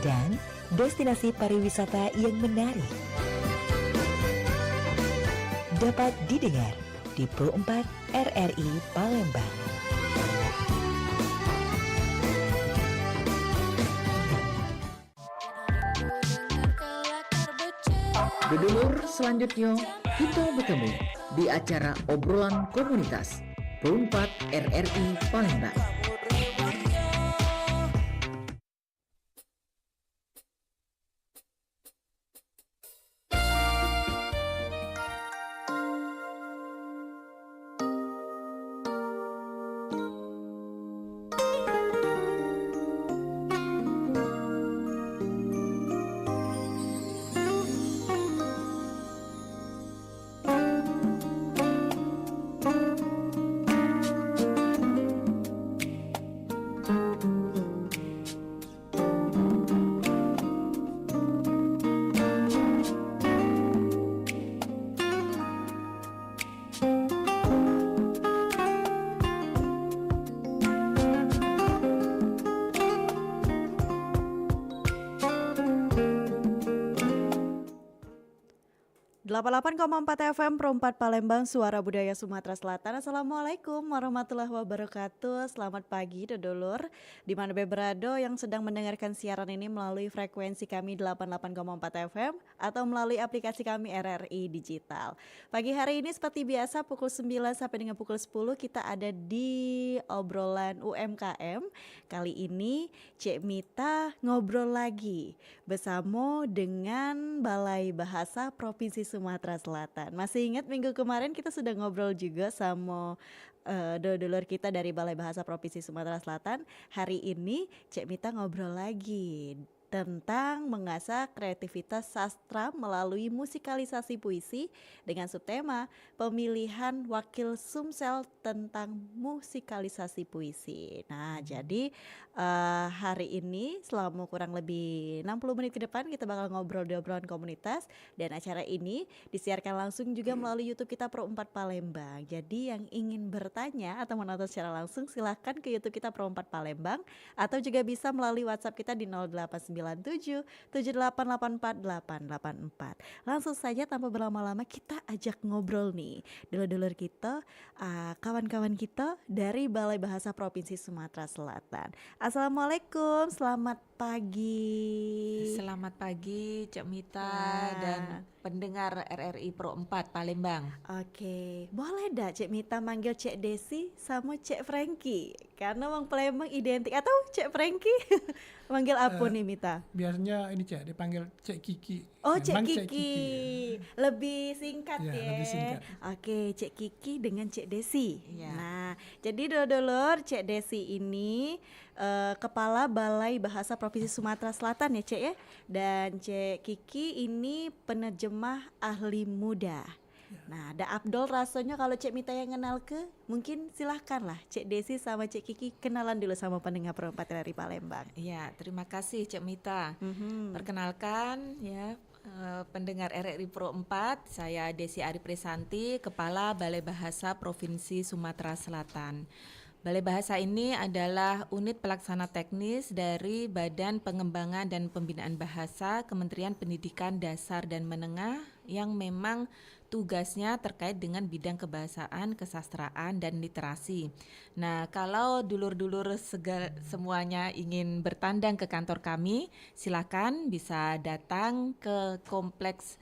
dan destinasi pariwisata yang menarik. Dapat didengar di Pro 4 RRI Palembang. Dulur, selanjutnya kita bertemu di acara obrolan komunitas Pro 4 RRI Palembang. .4 FM Pro 4 Palembang, Suara Budaya Sumatera Selatan. Assalamualaikum warahmatullahi wabarakatuh. Selamat pagi dulur, di mana berada yang sedang mendengarkan siaran ini melalui frekuensi kami 88,4 FM atau melalui aplikasi kami RRI Digital. Pagi hari ini seperti biasa pukul 9 sampai dengan pukul 10 kita ada di obrolan UMKM. Kali ini Cek Mita ngobrol lagi bersama dengan Balai Bahasa Provinsi Sumatera Selatan. Masih ingat minggu kemarin kita sudah ngobrol juga sama dulur kita dari Balai Bahasa Provinsi Sumatera Selatan. Hari ini Cek Mita ngobrol lagi tentang mengasah kreativitas sastra melalui musikalisasi puisi dengan subtema pemilihan wakil Sumsel tentang musikalisasi puisi. Nah, jadi hari ini selama kurang lebih 60 menit ke depan kita bakal ngobrol di obrolan komunitas, dan acara ini disiarkan langsung juga melalui YouTube kita Pro 4 Palembang. Jadi yang ingin bertanya atau menonton secara langsung silahkan ke YouTube kita Pro 4 Palembang, atau juga bisa melalui WhatsApp kita di 0897 7884 884. Langsung saja tanpa berlama-lama kita ajak ngobrol nih dulur-dulur kita, kawan-kawan kita dari Balai Bahasa Provinsi Sumatera Selatan. Assalamualaikum, selamat pagi. Selamat pagi Cek Mita dan pendengar RRI Pro 4 Palembang. Oke, boleh dah Cek Mita manggil Cek Desi sama Cek Frankie, karena Wong Palembang identik. Atau Cek Frankie manggil apa nih Mita? Biasanya ini Cek dipanggil Cek Kiki. Oh, Cek Memang Kiki. Lebih singkat ya. Lebih singkat. Oke, Cek Kiki dengan Cek Desi. Ya. Nah, jadi dulur Cek Desi ini Kepala Balai Bahasa Provinsi Sumatera Selatan ya Cek ya. Dan Cek Kiki ini penerjemah ahli muda. Nah, ada Abdul rasanya kalau Cek Mita yang kenal mungkin silahkan lah Cek Desi sama Cek Kiki kenalan dulu sama pendengar Pro 4 dari Palembang. Iya, terima kasih Cek Mita. Perkenalkan ya, pendengar RRI Pro 4, saya Desi Ari Prisanti, Kepala Balai Bahasa Provinsi Sumatera Selatan. Balai Bahasa ini adalah unit pelaksana teknis dari Badan Pengembangan dan Pembinaan Bahasa Kementerian Pendidikan Dasar dan Menengah yang memang tugasnya terkait dengan bidang kebahasaan, kesastraan, dan literasi. Nah, kalau dulur-dulur semuanya ingin bertandang ke kantor kami, silakan bisa datang ke Kompleks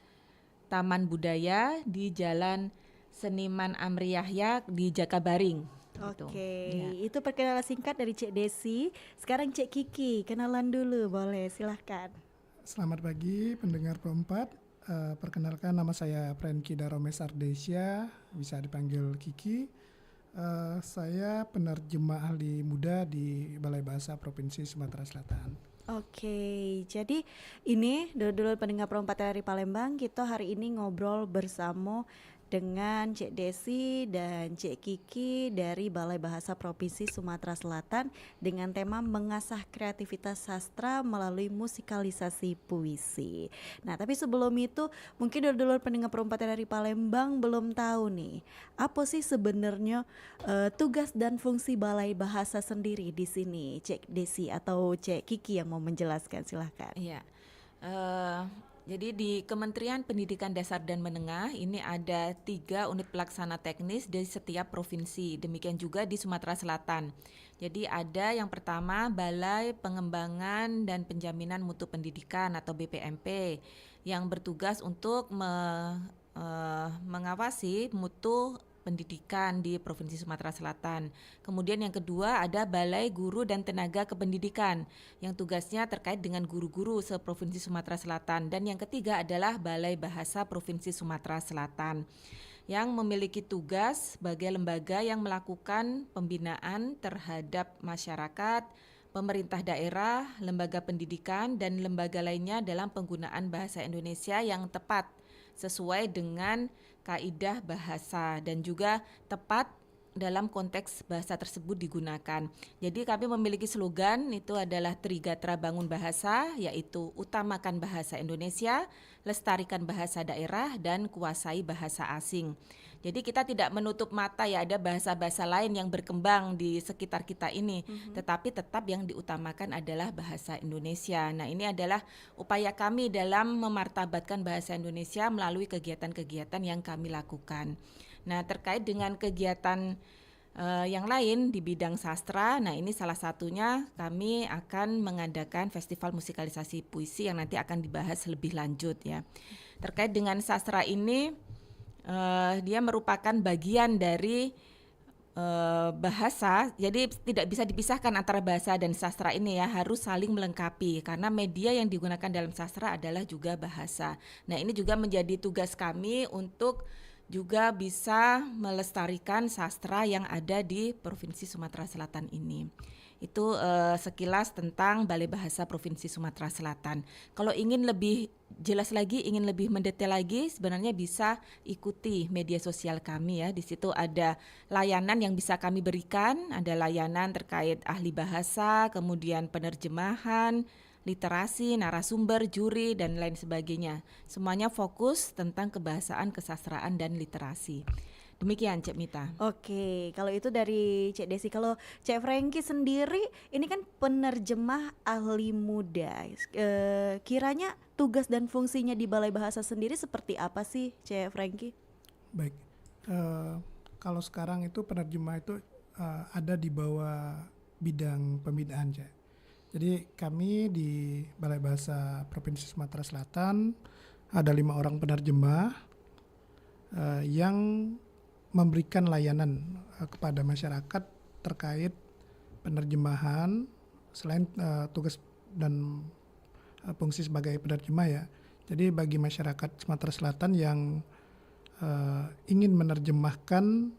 Taman Budaya di Jalan Seniman Amri Yahya di Jakabaring. Oke, Ya. itu perkenalan singkat dari Cek Desi. Sekarang Cek Kiki, kenalan dulu boleh, silahkan. Selamat pagi pendengar Pro 4. Perkenalkan nama saya Frankie Daromes Ardesya, bisa dipanggil Kiki. Saya penerjemah ahli muda di Balai Bahasa Provinsi Sumatera Selatan. Oke, jadi ini dulur-dulur pendengar Pro 4 dari Palembang, kita hari ini ngobrol bersama dengan Cek Desi dan Cek Kiki dari Balai Bahasa Provinsi Sumatera Selatan dengan tema mengasah kreativitas sastra melalui musikalisasi puisi. Nah, tapi sebelum itu mungkin dulur-dulur pendengar perempat dari Palembang belum tahu nih, apa sih sebenarnya tugas dan fungsi Balai Bahasa sendiri di sini, Cek Desi atau Cek Kiki yang mau menjelaskan, silahkan. Iya. Jadi di Kementerian Pendidikan Dasar dan Menengah ini ada 3 unit pelaksana teknis di setiap provinsi. Demikian juga di Sumatera Selatan. Jadi ada yang pertama Balai Pengembangan dan Penjaminan Mutu Pendidikan atau BPMP yang bertugas untuk mengawasi mutu pendidikan di Provinsi Sumatera Selatan. Kemudian yang kedua ada Balai Guru dan Tenaga Kependidikan yang tugasnya terkait dengan guru-guru se-Provinsi Sumatera Selatan. Dan yang ketiga adalah Balai Bahasa Provinsi Sumatera Selatan yang memiliki tugas sebagai lembaga yang melakukan pembinaan terhadap masyarakat, pemerintah daerah, lembaga pendidikan, dan lembaga lainnya dalam penggunaan bahasa Indonesia yang tepat sesuai dengan kaidah bahasa dan juga tepat dalam konteks bahasa tersebut digunakan. Jadi kami memiliki slogan itu adalah Trigatra Bangun Bahasa, yaitu utamakan bahasa Indonesia, lestarikan bahasa daerah, dan kuasai bahasa asing. Jadi kita tidak menutup mata ya ada bahasa-bahasa lain yang berkembang di sekitar kita ini, tetapi tetap yang diutamakan adalah bahasa Indonesia. Nah, ini adalah upaya kami dalam memartabatkan bahasa Indonesia melalui kegiatan-kegiatan yang kami lakukan. Nah, terkait dengan kegiatan yang lain di bidang sastra, nah ini salah satunya kami akan mengadakan festival musikalisasi puisi yang nanti akan dibahas lebih lanjut ya. Terkait dengan sastra ini, dia merupakan bagian dari bahasa, jadi tidak bisa dipisahkan antara bahasa dan sastra ini ya, harus saling melengkapi karena media yang digunakan dalam sastra adalah juga bahasa. Nah, ini juga menjadi tugas kami untuk juga bisa melestarikan sastra yang ada di Provinsi Sumatera Selatan ini. Itu sekilas tentang Balai Bahasa Provinsi Sumatera Selatan. Kalau ingin lebih jelas lagi, ingin lebih mendetail lagi, sebenarnya bisa ikuti media sosial kami ya. Di situ ada layanan yang bisa kami berikan, ada layanan terkait ahli bahasa, kemudian penerjemahan, literasi, narasumber, juri, dan lain sebagainya. Semuanya fokus tentang kebahasaan, kesastraan, dan literasi. Demikian Cek Mita. Oke, kalau itu dari Cek Desi. Kalau Cek Franky sendiri, ini kan penerjemah ahli muda. Kiranya tugas dan fungsinya di Balai Bahasa sendiri seperti apa sih, Cek Franky? Baik, kalau sekarang itu penerjemah itu ada di bawah bidang pembinaan, Cek. Jadi kami di Balai Bahasa Provinsi Sumatera Selatan ada 5 orang penerjemah yang memberikan layanan kepada masyarakat terkait penerjemahan selain tugas dan fungsi sebagai penerjemah ya. Jadi bagi masyarakat Sumatera Selatan yang ingin menerjemahkan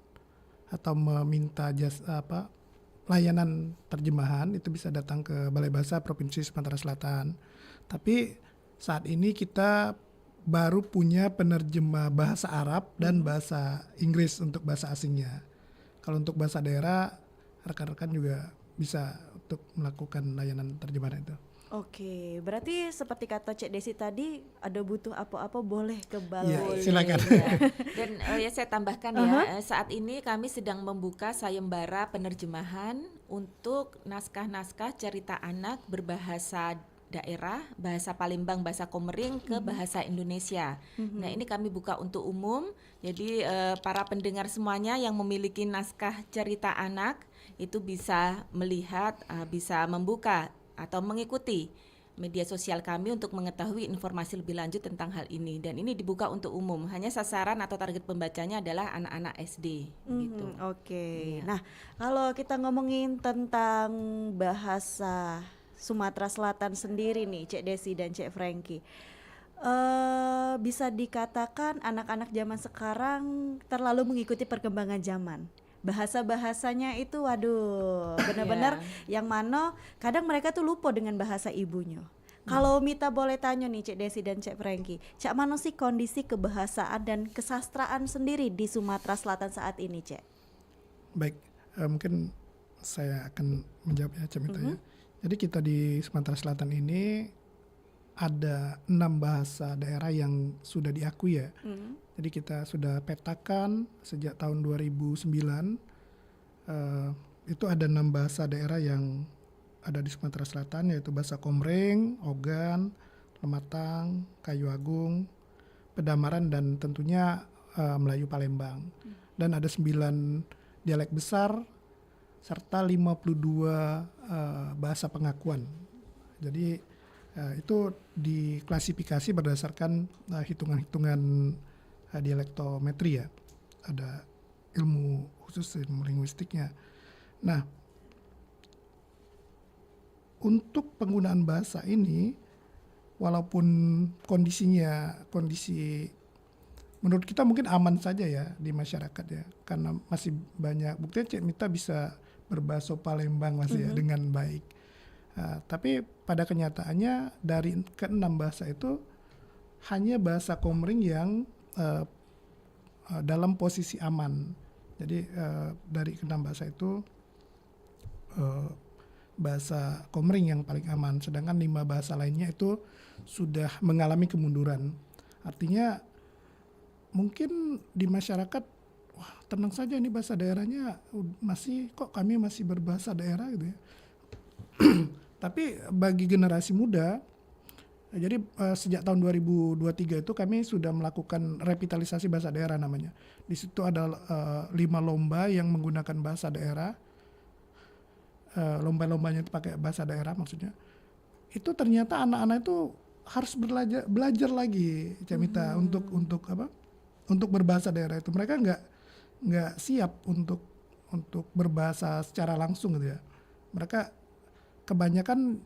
atau meminta layanan terjemahan itu bisa datang ke Balai Bahasa Provinsi Sumatera Selatan. Tapi saat ini kita baru punya penerjemah bahasa Arab dan bahasa Inggris untuk bahasa asingnya. Kalau untuk bahasa daerah, rekan-rekan juga bisa untuk melakukan layanan terjemahan itu. Oke, berarti seperti kata Cek Desi tadi, ada butuh apa-apa boleh ke Balai. Ya, silakan. Ya. Dan saya tambahkan ya, saat ini kami sedang membuka sayembara penerjemahan untuk naskah-naskah cerita anak berbahasa daerah, bahasa Palembang, bahasa Komering ke bahasa Indonesia. Nah, ini kami buka untuk umum. Jadi para pendengar semuanya yang memiliki naskah cerita anak itu bisa melihat, bisa membuka atau mengikuti media sosial kami untuk mengetahui informasi lebih lanjut tentang hal ini. Dan ini dibuka untuk umum. Hanya sasaran atau target pembacanya adalah anak-anak SD gitu. Oke. Iya. Nah, kalau kita ngomongin tentang bahasa Sumatera Selatan sendiri nih, Cek Desi dan Cek Franky, bisa dikatakan anak-anak zaman sekarang terlalu mengikuti perkembangan zaman. Bahasa-bahasanya itu waduh benar-benar yang mana kadang mereka tuh lupa dengan bahasa ibunya. Kalau Mita boleh tanya nih Cek Desi dan Cek Frankie, Cak mana sih kondisi kebahasaan dan kesastraan sendiri di Sumatera Selatan saat ini, Cek? Baik, mungkin saya akan menjawab ya Cemita ya. Jadi kita di Sumatera Selatan ini ada 6 bahasa daerah yang sudah diakui ya. Jadi kita sudah petakan sejak tahun 2009, itu ada 6 bahasa daerah yang ada di Sumatera Selatan, yaitu bahasa Komering, Ogan, Lematang, Kayu Agung, Pedamaran, dan tentunya Melayu Palembang. Dan ada 9 dialek besar serta 52 bahasa pengakuan. Jadi itu diklasifikasi berdasarkan hitungan-hitungan dialektometri ya. Ada ilmu khusus, ilmu linguistiknya. Nah, untuk penggunaan bahasa ini, walaupun kondisi menurut kita mungkin aman saja ya di masyarakat ya, karena masih banyak buktinya Cik Mita bisa berbahasa Palembang masih ya dengan baik. Tapi pada kenyataannya dari ke-6 bahasa itu hanya bahasa Komering yang dalam posisi aman. Jadi dari ke-6 bahasa itu bahasa Komering yang paling aman, sedangkan 5 bahasa lainnya itu sudah mengalami kemunduran. Artinya mungkin di masyarakat, wah tenang saja ini bahasa daerahnya kami masih berbahasa daerah gitu ya. Tapi bagi generasi muda, jadi sejak tahun 2023 itu kami sudah melakukan revitalisasi bahasa daerah namanya. Di situ ada 5 lomba yang menggunakan bahasa daerah. Lomba-lombanya itu pakai bahasa daerah maksudnya. Itu ternyata anak-anak itu harus belajar lagi Cemita untuk apa? Untuk berbahasa daerah itu. Mereka nggak siap untuk berbahasa secara langsung gitu ya. Mereka kebanyakan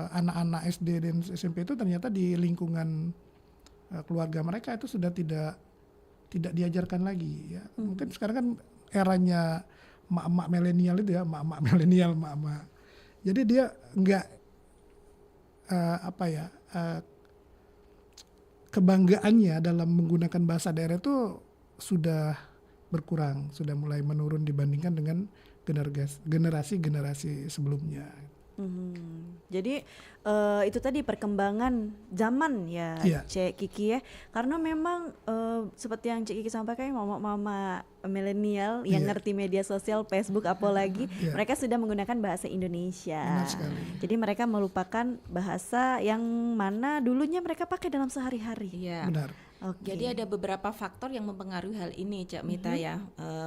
anak-anak SD dan SMP itu ternyata di lingkungan keluarga mereka itu sudah tidak diajarkan lagi ya. Mungkin sekarang kan eranya emak-emak milenial itu ya, emak-emak. Jadi dia nggak kebanggaannya dalam menggunakan bahasa daerah itu sudah berkurang, sudah mulai menurun dibandingkan dengan generasi sebelumnya. Jadi itu tadi perkembangan zaman ya, Iya. Cek Kiki ya. Karena memang seperti yang Cek Kiki sampaikan, mama milenial yang Iya. ngerti media sosial, Facebook apalagi, Iya. mereka sudah menggunakan bahasa Indonesia. Benar sekali. Jadi mereka melupakan bahasa yang mana dulunya mereka pakai dalam sehari-hari. Iya. Benar. Oke. Jadi ada beberapa faktor yang mempengaruhi hal ini, Cak Mita ya.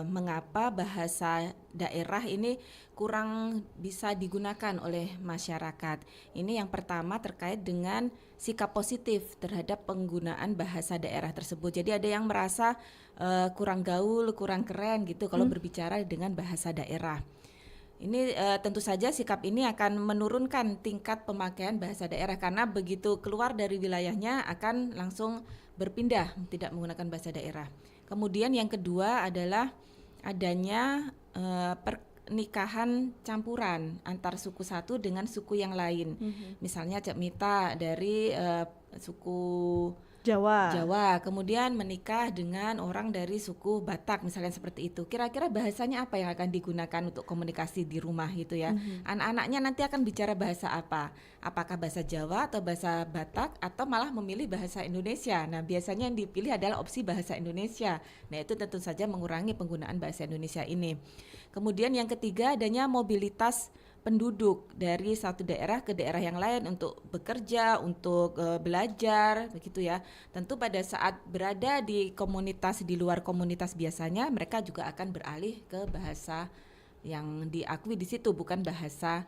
Mengapa bahasa daerah ini kurang bisa digunakan oleh masyarakat. Ini yang pertama terkait dengan sikap positif terhadap penggunaan bahasa daerah tersebut. Jadi ada yang merasa kurang gaul, kurang keren gitu kalau berbicara dengan bahasa daerah. Ini tentu saja sikap ini akan menurunkan tingkat pemakaian bahasa daerah karena begitu keluar dari wilayahnya akan langsung berpindah tidak menggunakan bahasa daerah. Kemudian yang kedua adalah adanya pernikahan campuran antar suku satu dengan suku yang lain. Misalnya Cak Mita dari suku Jawa, kemudian menikah dengan orang dari suku Batak misalnya seperti itu. Kira-kira bahasanya apa yang akan digunakan untuk komunikasi di rumah gitu ya? Anak-anaknya nanti akan bicara bahasa apa? Apakah bahasa Jawa atau bahasa Batak atau malah memilih bahasa Indonesia? Nah, biasanya yang dipilih adalah opsi bahasa Indonesia. Nah, itu tentu saja mengurangi penggunaan bahasa Indonesia ini. Kemudian yang ketiga adanya mobilitas penduduk dari satu daerah ke daerah yang lain untuk bekerja, untuk belajar, begitu ya. Tentu pada saat berada di komunitas di luar komunitas biasanya mereka juga akan beralih ke bahasa yang diakui di situ, bukan bahasa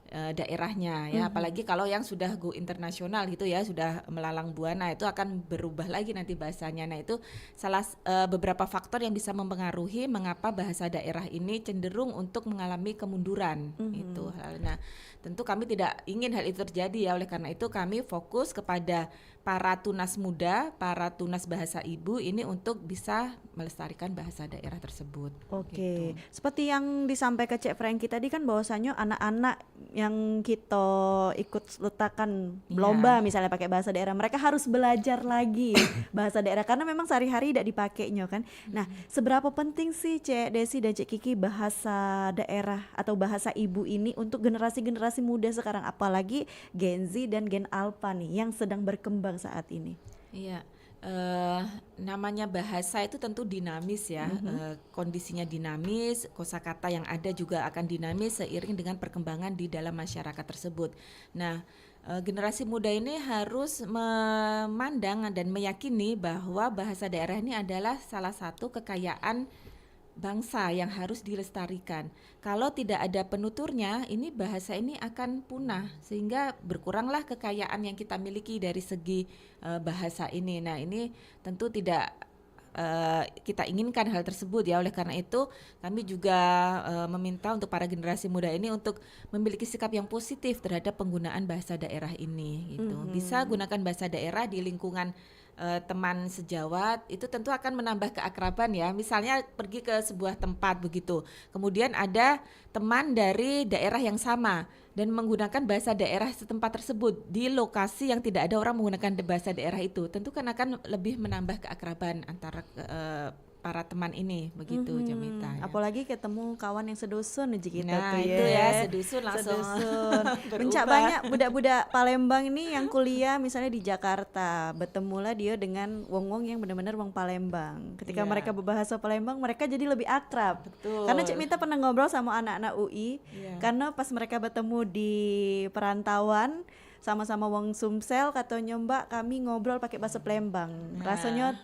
daerahnya ya. Apalagi kalau yang sudah go internasional gitu ya, sudah melalang buana, itu akan berubah lagi nanti bahasanya. Nah, itu salah beberapa faktor yang bisa mempengaruhi mengapa bahasa daerah ini cenderung untuk mengalami kemunduran itu. Nah, tentu kami tidak ingin hal itu terjadi ya. Oleh karena itu kami fokus kepada para tunas muda, para tunas bahasa ibu ini untuk bisa melestarikan bahasa daerah tersebut. Oke, Gitu. seperti yang disampaikan Cek Frankie tadi kan bahwasanya anak-anak yang kita ikut letakkan Iya. lomba misalnya pakai bahasa daerah, mereka harus belajar lagi bahasa daerah karena memang sehari-hari tidak dipakainya kan. Nah, seberapa penting sih Cek Desi dan Cek Kiki bahasa daerah atau bahasa ibu ini untuk generasi-generasi muda sekarang, apalagi Gen Z dan Gen Alpha nih yang sedang berkembang saat ini? Iya, namanya bahasa itu tentu dinamis ya, kondisinya dinamis, kosakata yang ada juga akan dinamis seiring dengan perkembangan di dalam masyarakat tersebut. Nah, generasi muda ini harus memandang dan meyakini bahwa bahasa daerah ini adalah salah satu kekayaan bangsa yang harus dilestarikan. Kalau tidak ada penuturnya, ini bahasa ini akan punah sehingga berkuranglah kekayaan yang kita miliki dari segi bahasa ini. Nah, ini tentu tidak kita inginkan hal tersebut ya. Oleh karena itu, kami juga meminta untuk para generasi muda ini untuk memiliki sikap yang positif terhadap penggunaan bahasa daerah ini gitu. Bisa gunakan bahasa daerah di lingkungan teman sejawat, itu tentu akan menambah keakraban ya. Misalnya pergi ke sebuah tempat begitu, kemudian ada teman dari daerah yang sama dan menggunakan bahasa daerah setempat tersebut di lokasi yang tidak ada orang menggunakan bahasa daerah itu, tentu kan akan lebih menambah keakraban antara para teman ini begitu, Jamita ya. Apalagi ketemu kawan yang sedusun aja kita Nah, tuh itu ya. sedusun langsung Sedusun. berubah. Mencak banyak budak-budak Palembang ini yang kuliah misalnya di Jakarta, bertemulah dia dengan wong-wong yang benar-benar wong Palembang. Ketika Iya. mereka berbahasa Palembang, mereka jadi lebih akrab. Betul. Karena Cik Mita pernah ngobrol sama anak-anak UI, Iya. karena pas mereka bertemu di perantauan sama-sama wong Sumsel, katanya Mbak kami ngobrol pakai bahasa Palembang. Nah. Rasanya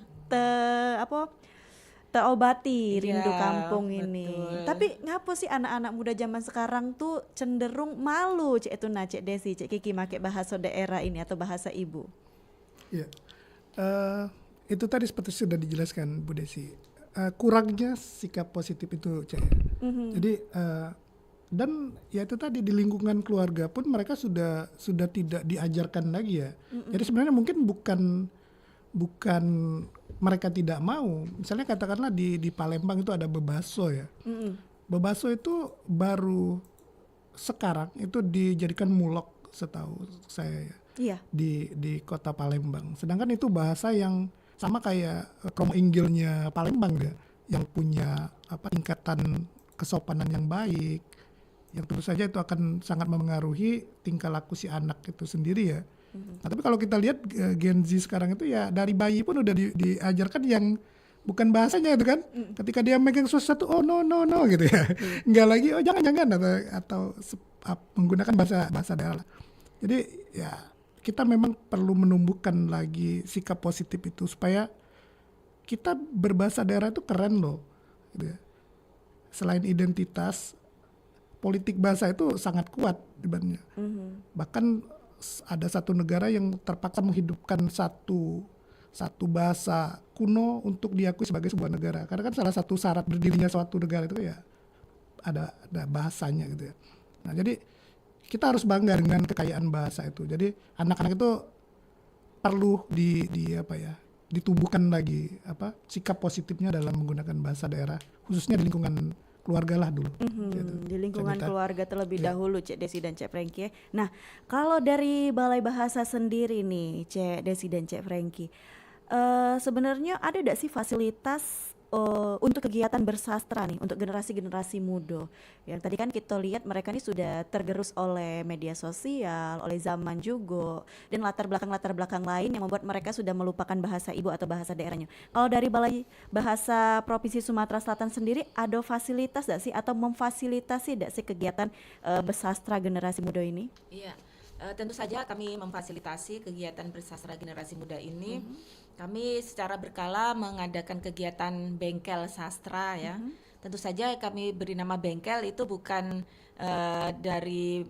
terobati rindu Iya, kampung ini. betul. Tapi ngapa sih anak-anak muda zaman sekarang tuh cenderung malu Cek itu Cek Desi, Cek Kiki pakai bahasa daerah ini atau bahasa ibu? Ya, itu tadi seperti sudah dijelaskan Bu Desi. Kurangnya sikap positif itu, Cek. Jadi dan ya itu tadi di lingkungan keluarga pun mereka sudah tidak diajarkan lagi ya. Jadi sebenarnya mungkin bukan mereka tidak mau. Misalnya katakanlah di Palembang itu ada bebaso ya. Bebaso itu baru sekarang itu dijadikan mulok setahu saya ya. Iya. Di kota Palembang. Sedangkan itu bahasa yang sama kayak Kromo Inggilnya Palembang ya, yang punya tingkatan kesopanan yang baik, yang tentu saja itu akan sangat memengaruhi tingkah laku si anak itu sendiri ya. Nah, tapi kalau kita lihat Gen Z sekarang itu ya dari bayi pun udah diajarkan yang bukan bahasanya itu kan. Ketika dia megang sesuatu, oh no gitu ya. Enggak lagi, oh jangan atau menggunakan bahasa daerah. Jadi ya kita memang perlu menumbuhkan lagi sikap positif itu supaya kita berbahasa daerah itu keren loh. Gitu ya. Selain identitas, politik bahasa itu sangat kuat dibandingnya. Bahkan ada satu negara yang terpaksa menghidupkan satu bahasa kuno untuk diakui sebagai sebuah negara. Karena kan salah satu syarat berdirinya suatu negara itu ya ada bahasanya gitu ya. Nah, jadi kita harus bangga dengan kekayaan bahasa itu. Jadi anak-anak itu perlu ditumbuhkan lagi sikap positifnya dalam menggunakan bahasa daerah, khususnya di lingkungan keluarga lah dulu. Gitu. Di lingkungan Cerita. keluarga terlebih Iya. dahulu Cek Desi dan Cek Frankie. Nah, kalau dari Balai Bahasa sendiri nih Cek Desi dan Cek Frankie, sebenarnya ada tidak sih fasilitas untuk kegiatan bersastra nih untuk generasi-generasi muda? Yang tadi kan kita lihat mereka ini sudah tergerus oleh media sosial, oleh zaman juga, dan latar belakang lain yang membuat mereka sudah melupakan bahasa ibu atau bahasa daerahnya. Kalau dari Balai Bahasa Provinsi Sumatera Selatan sendiri ada fasilitas tidak sih atau memfasilitasi tidak sih kegiatan bersastra generasi muda ini? Iya, tentu saja kami memfasilitasi kegiatan bersastra generasi muda ini. Kami secara berkala mengadakan kegiatan bengkel sastra ya. Tentu saja kami beri nama bengkel itu bukan dari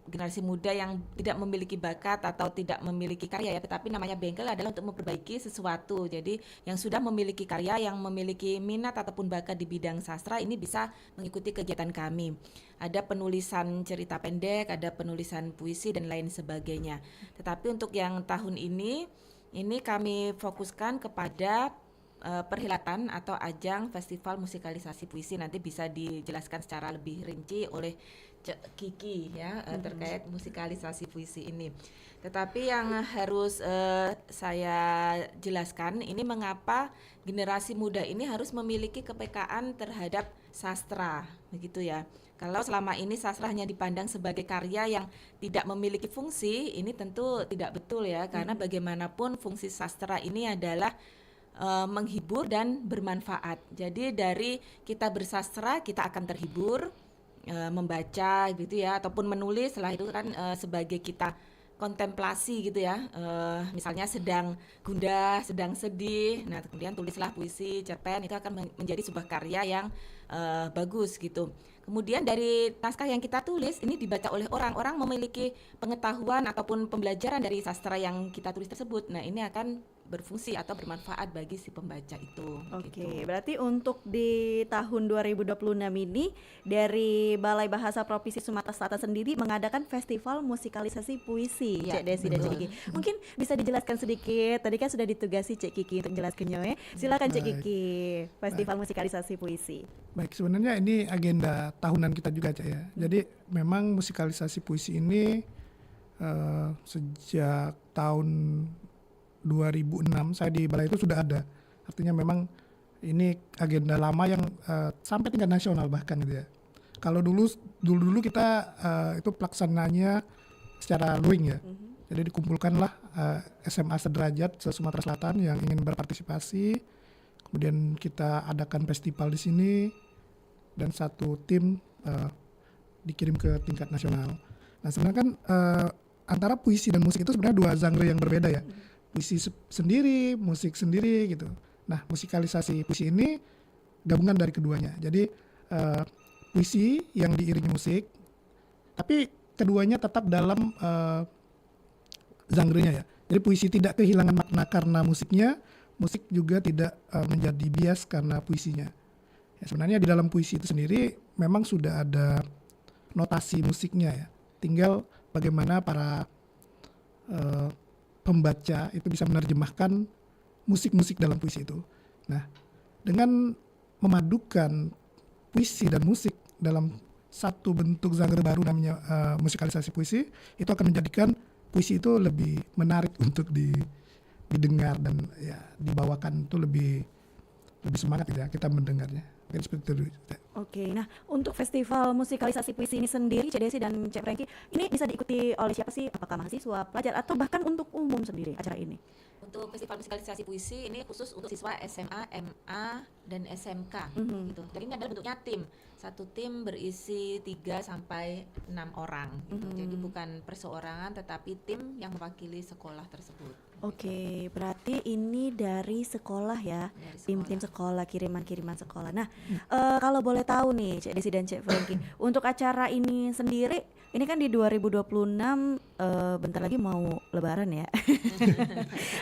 generasi muda yang tidak memiliki bakat atau tidak memiliki karya ya, tetapi namanya bengkel adalah untuk memperbaiki sesuatu. Jadi yang sudah memiliki karya, yang memiliki minat ataupun bakat di bidang sastra ini bisa mengikuti kegiatan kami. Ada penulisan cerita pendek, ada penulisan puisi dan lain sebagainya. Tetapi untuk yang tahun ini kami fokuskan kepada perhelatan atau ajang festival musikalisasi puisi. Nanti bisa dijelaskan secara lebih rinci oleh Cek Kiki ya terkait musikalisasi puisi ini. Tetapi yang harus saya jelaskan ini mengapa generasi muda ini harus memiliki kepekaan terhadap sastra, begitu ya. Kalau selama ini sastra hanya dipandang sebagai karya yang tidak memiliki fungsi, ini tentu tidak betul ya, karena bagaimanapun fungsi sastra ini adalah menghibur dan bermanfaat. Jadi dari kita bersastra kita akan terhibur, membaca gitu ya, ataupun menulis. Setelah itu kan sebagai kita kontemplasi gitu ya, misalnya sedang gundah, sedang sedih, nah kemudian tulislah puisi, cerpen, itu akan menjadi sebuah karya yang bagus gitu. Kemudian dari naskah yang kita tulis ini dibaca oleh orang memiliki pengetahuan ataupun pembelajaran dari sastra yang kita tulis tersebut. Nah ini akan berfungsi atau bermanfaat bagi si pembaca itu. Oke, Gitu. berarti untuk di tahun 2026 ini dari Balai Bahasa Provinsi Sumatera Selatan sendiri mengadakan festival musikalisasi puisi, Ya, Cek Desi dan Cek betul. Kiki. Mungkin bisa dijelaskan sedikit. Tadi kan sudah ditugasi Cek Kiki untuk menjelaskannya ya. Silakan Cek Baik. Kiki, festival musikalisasi puisi. Baik, sebenarnya ini agenda tahunan kita juga, Cak ya. Jadi memang musikalisasi puisi ini sejak tahun 2006 saya di balai itu sudah ada. Artinya memang ini agenda lama yang sampai tingkat nasional bahkan gitu ya. Kalau dulu kita itu pelaksananya secara luring ya. Jadi dikumpulkanlah SMA sederajat se-Sumatera Selatan yang ingin berpartisipasi. Kemudian kita adakan festival di sini dan satu tim dikirim ke tingkat nasional. Nah sebenarnya kan antara puisi dan musik itu sebenarnya dua genre yang berbeda ya. Puisi sendiri, musik sendiri gitu. Nah musikalisasi puisi ini gabungan dari keduanya. Jadi puisi yang diiringi musik, tapi keduanya tetap dalam genre-nya ya. Jadi puisi tidak kehilangan makna karena musiknya, musik juga tidak menjadi bias karena puisinya. Ya, sebenarnya di dalam puisi itu sendiri memang sudah ada notasi musiknya ya. Tinggal bagaimana para pembaca itu bisa menerjemahkan musik-musik dalam puisi itu. Nah, dengan memadukan puisi dan musik dalam satu bentuk genre baru namanya musikalisasi puisi, itu akan menjadikan puisi itu lebih menarik untuk didengar dan ya dibawakan itu lebih semangat ya kita mendengarnya. Mungkin seperti itu dulu. Oke, nah untuk festival musikalisasi puisi ini sendiri, Cek Desi dan Cek Franky, ini bisa diikuti oleh siapa sih? Apakah mahasiswa, pelajar, atau bahkan untuk umum sendiri acara ini? Untuk festival musikalisasi puisi ini khusus untuk siswa SMA, MA, dan SMK gitu. Jadi ini adalah bentuknya tim. Satu tim berisi 3 sampai 6 orang gitu. Jadi bukan perseorangan tetapi tim yang mewakili sekolah tersebut. Oke, berarti ini dari sekolah ya, Dari sekolah. tim-tim sekolah, kiriman-kiriman sekolah. Nah, kalau boleh tahu nih, Cek Desi dan Cek Franky, untuk acara ini sendiri, ini kan di 2026, bentar lagi mau Lebaran ya.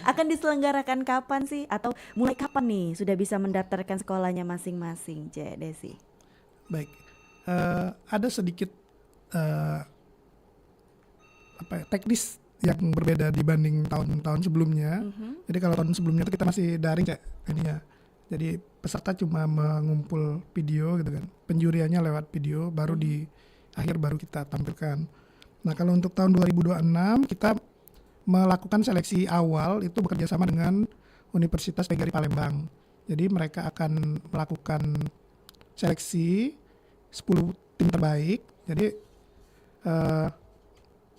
Akan diselenggarakan kapan sih? Atau mulai kapan nih sudah bisa mendaftarkan sekolahnya masing-masing, Cek Desi? Baik, ada sedikit teknis yang berbeda dibanding tahun-tahun sebelumnya. Jadi kalau tahun sebelumnya itu kita masih daring Cak ininya. Jadi peserta cuma mengumpul video gitu kan. Penjuriannya lewat video, baru di akhir baru kita tampilkan. Nah kalau untuk tahun 2026 kita melakukan seleksi awal itu bekerja sama dengan Universitas PGRI Palembang. Jadi mereka akan melakukan seleksi 10 tim terbaik. Jadi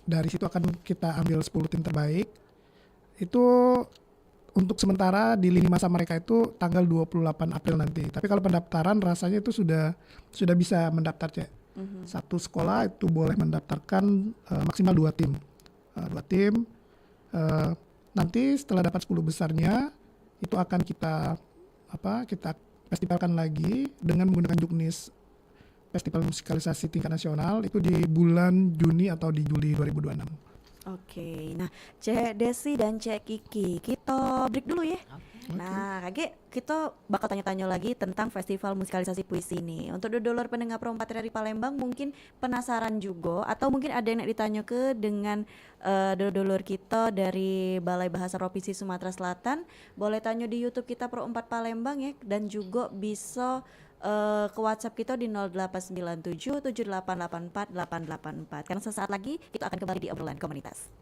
dari situ akan kita ambil 10 tim terbaik. Itu untuk sementara di lini masa mereka itu tanggal 28 April nanti. Tapi kalau pendaftaran rasanya itu sudah bisa mendaftar Cek. Satu sekolah itu boleh mendaftarkan maksimal 2 tim. 2 tim. Nanti setelah dapat 10 besarnya itu akan kita festivalkan lagi dengan menggunakan juknis Festival Musikalisasi Tingkat Nasional itu di bulan Juni atau di Juli 2026. Oke, nah Cek Desi dan Cek Kiki, kita break dulu ya. Nah, kita bakal tanya-tanya lagi tentang festival musikalisasi puisi ini. Untuk dodolor pendengar Pro 4 dari Palembang mungkin penasaran juga, atau mungkin ada yang nak ditanya ke dengan dodolor kita dari Balai Bahasa Provinsi Sumatera Selatan, boleh tanya di YouTube kita Pro 4 Palembang ya, dan juga bisa ke WhatsApp kita di 0897 7884 884. Karena sesaat lagi kita akan kembali di obrolan komunitas.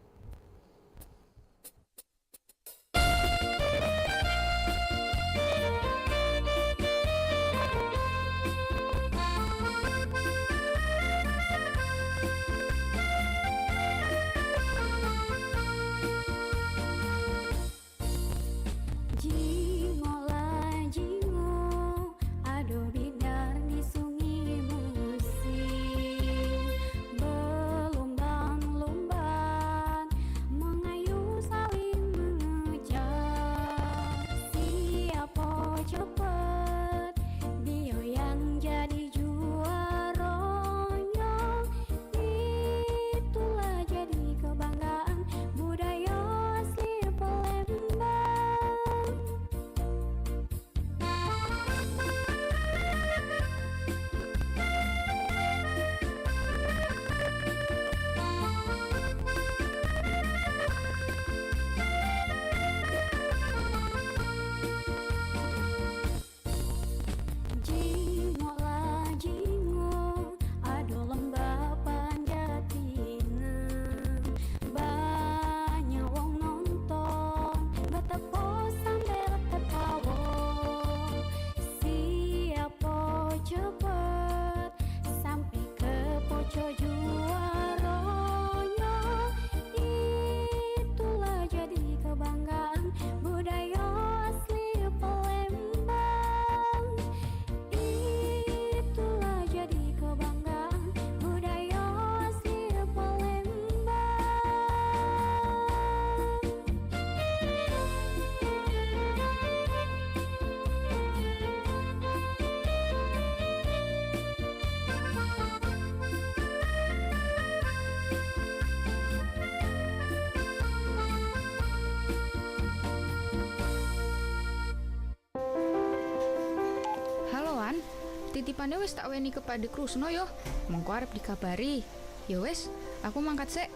Titipannya wis tak weni kepada Krusno yo. Mengko arep dikabari. Ya wes, aku mangkat sek.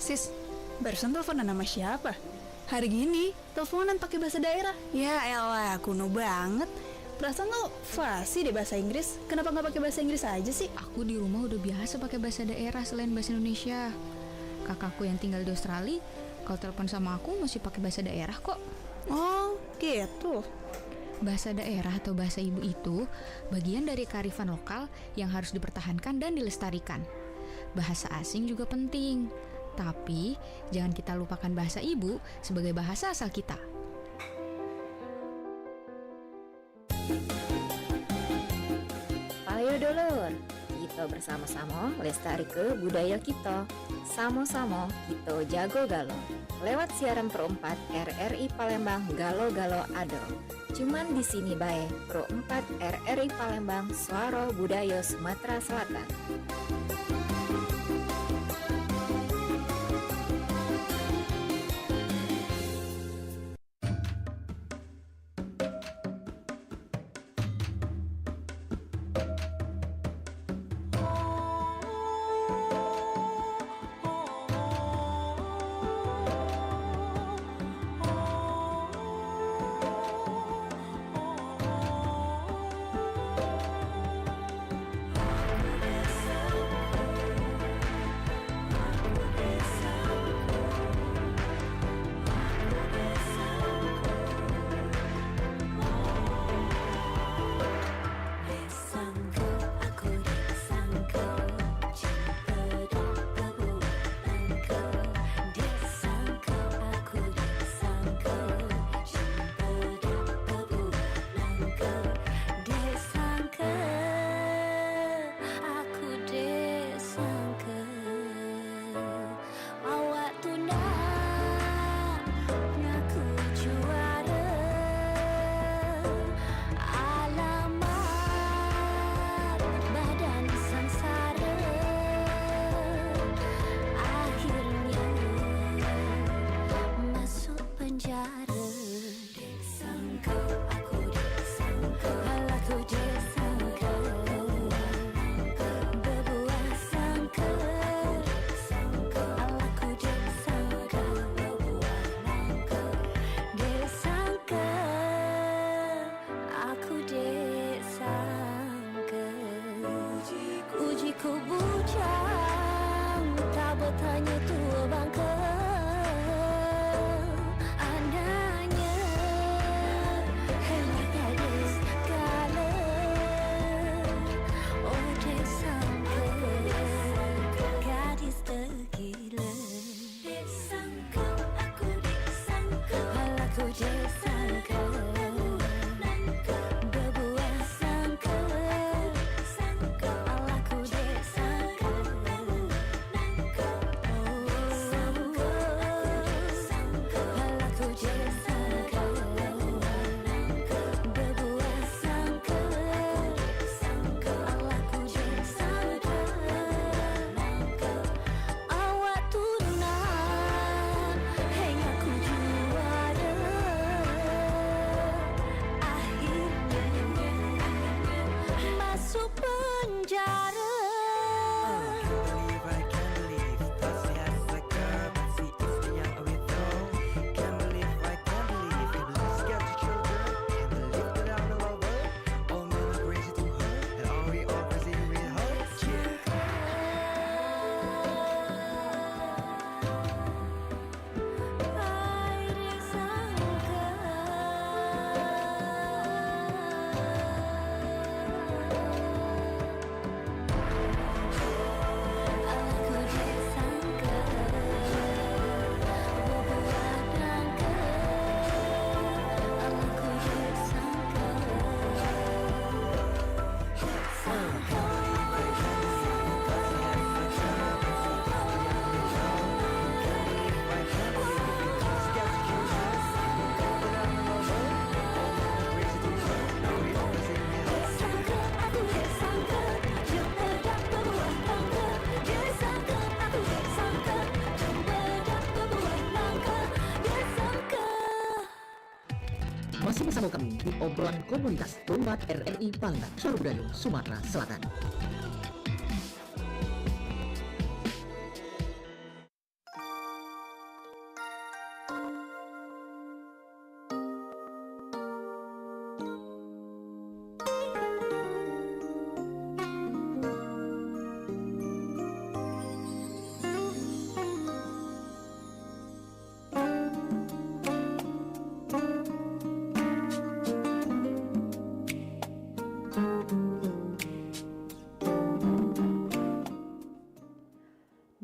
Sis, barusan teleponan sama siapa? Hari gini, teleponan pakai bahasa daerah. Ya elah, kuno banget. Perasaan lo fasih deh bahasa Inggris. Kenapa nggak pakai bahasa Inggris aja sih? Aku di rumah udah biasa pakai bahasa daerah selain bahasa Indonesia. Kakakku yang tinggal di Australia, kalau telepon sama aku masih pakai bahasa daerah kok. Oh, gitu. Bahasa daerah atau bahasa ibu itu bagian dari kearifan lokal yang harus dipertahankan dan dilestarikan. Bahasa asing juga penting, tapi jangan kita lupakan bahasa ibu sebagai bahasa asal kita. Ayo dulur, kita bersama-sama lestari ke budaya kita. Sama-sama kita jago galo. Lewat siaran Pro 4 RRI Palembang Galo-Galo Ado. Cuman di sini bae Pro 4 RRI Palembang Suara Budaya Sumatera Selatan. Aku desa Masih bersama kami di obrolan komunitas Perumpat RRI Palembang, Suara Budaya, Sumatera Selatan.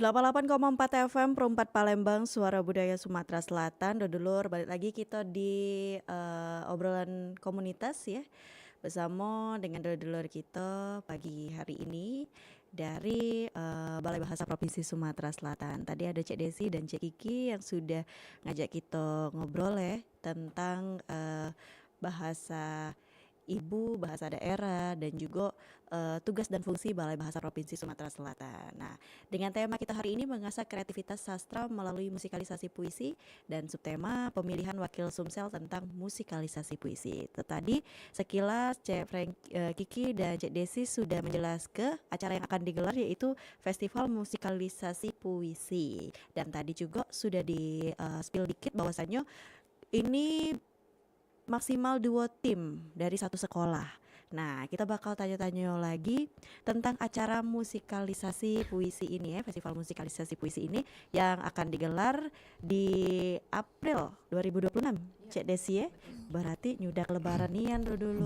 Delapan 88,4 FM Perumpat Palembang, Suara Budaya Sumatera Selatan. Dodolur, balik lagi kita di obrolan komunitas ya, bersama dengan dodolur kita pagi hari ini dari Balai Bahasa Provinsi Sumatera Selatan. Tadi ada Cek Desi dan Cek Kiki yang sudah ngajak kita ngobrol ya tentang bahasa ibu, bahasa daerah, dan juga tugas dan fungsi Balai Bahasa Provinsi Sumatera Selatan. Nah, dengan tema kita hari ini mengasah kreativitas sastra melalui musikalisasi puisi dan subtema pemilihan wakil Sumsel tentang musikalisasi puisi. Tadi sekilas Cek Kiki dan Cek Desi sudah menjelaskan acara yang akan digelar, yaitu Festival Musikalisasi Puisi. Dan tadi juga sudah di spill dikit bahwasannya ini maksimal 2 tim dari satu sekolah. Nah, kita bakal tanya-tanya lagi tentang acara musikalisasi puisi ini ya, Festival Musikalisasi Puisi ini yang akan digelar di April 2026. Cek Desi ya. Berarti nyudak lebaran nian dulu.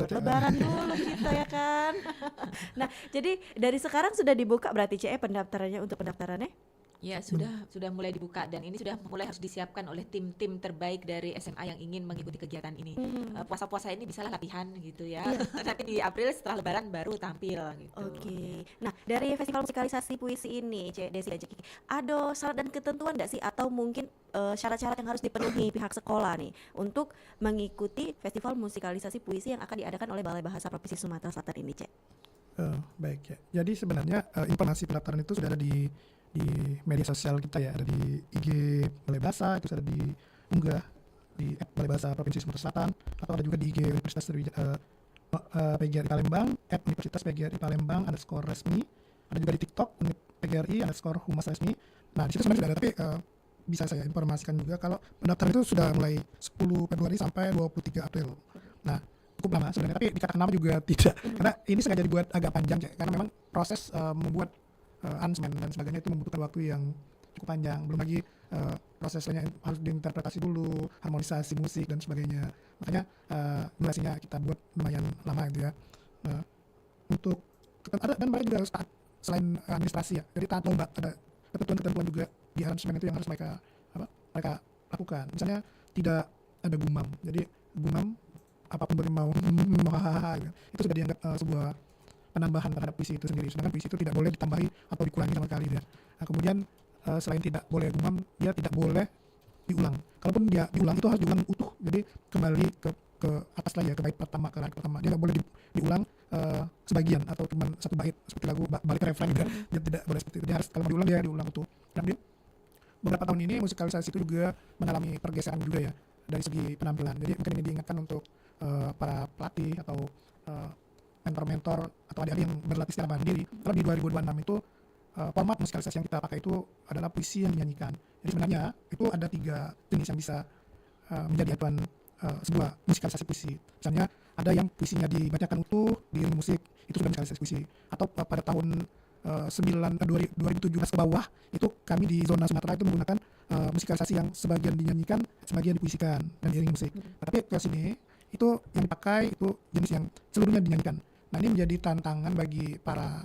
Lebaran dulu kita ya kan. Nah, jadi dari sekarang sudah dibuka berarti Cek pendaftarannya untuk pendaftarannya? Ya, sudah mulai dibuka dan ini sudah mulai harus disiapkan oleh tim-tim terbaik dari SMA yang ingin mengikuti kegiatan ini. Puasa-puasa ini bisalah latihan gitu ya. Nanti di April setelah lebaran baru tampil gitu. Oke. Nah, dari Festival Musikalisasi Puisi ini, Cek Desi dan Cek Kiki, ada syarat dan ketentuan enggak sih atau mungkin syarat-syarat yang harus dipenuhi pihak sekolah nih untuk mengikuti Festival Musikalisasi Puisi yang akan diadakan oleh Balai Bahasa Provinsi Sumatera Selatan ini, Cek? Baik ya. Jadi sebenarnya informasi pendaftaran itu sudah ada di media sosial kita ya, ada di IG Balai Bahasa, itu sudah diunggah di Balai Bahasa Provinsi Sumatera Selatan, atau ada juga di IG Universitas PGRI Palembang, Universitas PGRI Palembang _resmi, ada juga di TikTok PGRI _humas resmi. Nah, di situ sebenarnya sudah ada, tapi bisa saya informasikan juga kalau pendaftaran itu sudah mulai 10 Februari sampai 23 April. Nah, cukup lama sebenarnya, tapi dikatakan lama juga tidak, karena ini sengaja dibuat agak panjang ya, karena memang proses membuat announcement dan sebagainya itu membutuhkan waktu yang cukup panjang. Belum lagi prosesnya harus diinterpretasi dulu, harmonisasi musik dan sebagainya. Makanya durasinya kita buat lumayan lama gitu ya. Untuk ada, dan mereka juga harus taat selain administrasi ya, jadi taat lomba, ada ketentuan-ketentuan juga di aransemen itu yang harus mereka lakukan. Misalnya tidak ada gumam. Jadi gumam apapun bermau gitu, itu sudah dianggap sebuah penambahan terhadap puisi itu sendiri, sedangkan puisi itu tidak boleh ditambahi atau dikurangi sama sekali ya. Nah, kemudian selain tidak boleh gumam, dia tidak boleh diulang. Kalaupun dia diulang itu harus diulang utuh, jadi kembali ke atas lagi ya, ke bait pertama, ke larik pertama. Dia tidak boleh diulang sebagian atau cuma satu bait seperti lagu balik refrain gitu. Dia tidak boleh seperti itu. Dia harus, kalau diulang dia diulang utuh. Dan beberapa tahun ini musikalisasi itu juga mengalami pergeseran juga ya dari segi penampilan. Jadi mungkin ini diingatkan untuk para pelatih atau mentor-mentor atau adik-adik yang berlatih secara mandiri. Kalau di 2026 itu format musikalisasi yang kita pakai itu adalah puisi yang dinyanyikan. Jadi sebenarnya itu ada 3 jenis yang bisa menjadi acuan sebuah musikalisasi puisi. Misalnya ada yang puisinya dibacakan utuh, diiringi musik, itu sudah musikalisasi puisi. Atau pada tahun 2017 ke bawah itu kami di zona Sumatera itu menggunakan musikalisasi yang sebagian dinyanyikan, sebagian dipuisikan dan diiringi musik. Tapi ke sini itu yang dipakai itu jenis yang seluruhnya dinyanyikan. Nah, ini menjadi tantangan bagi para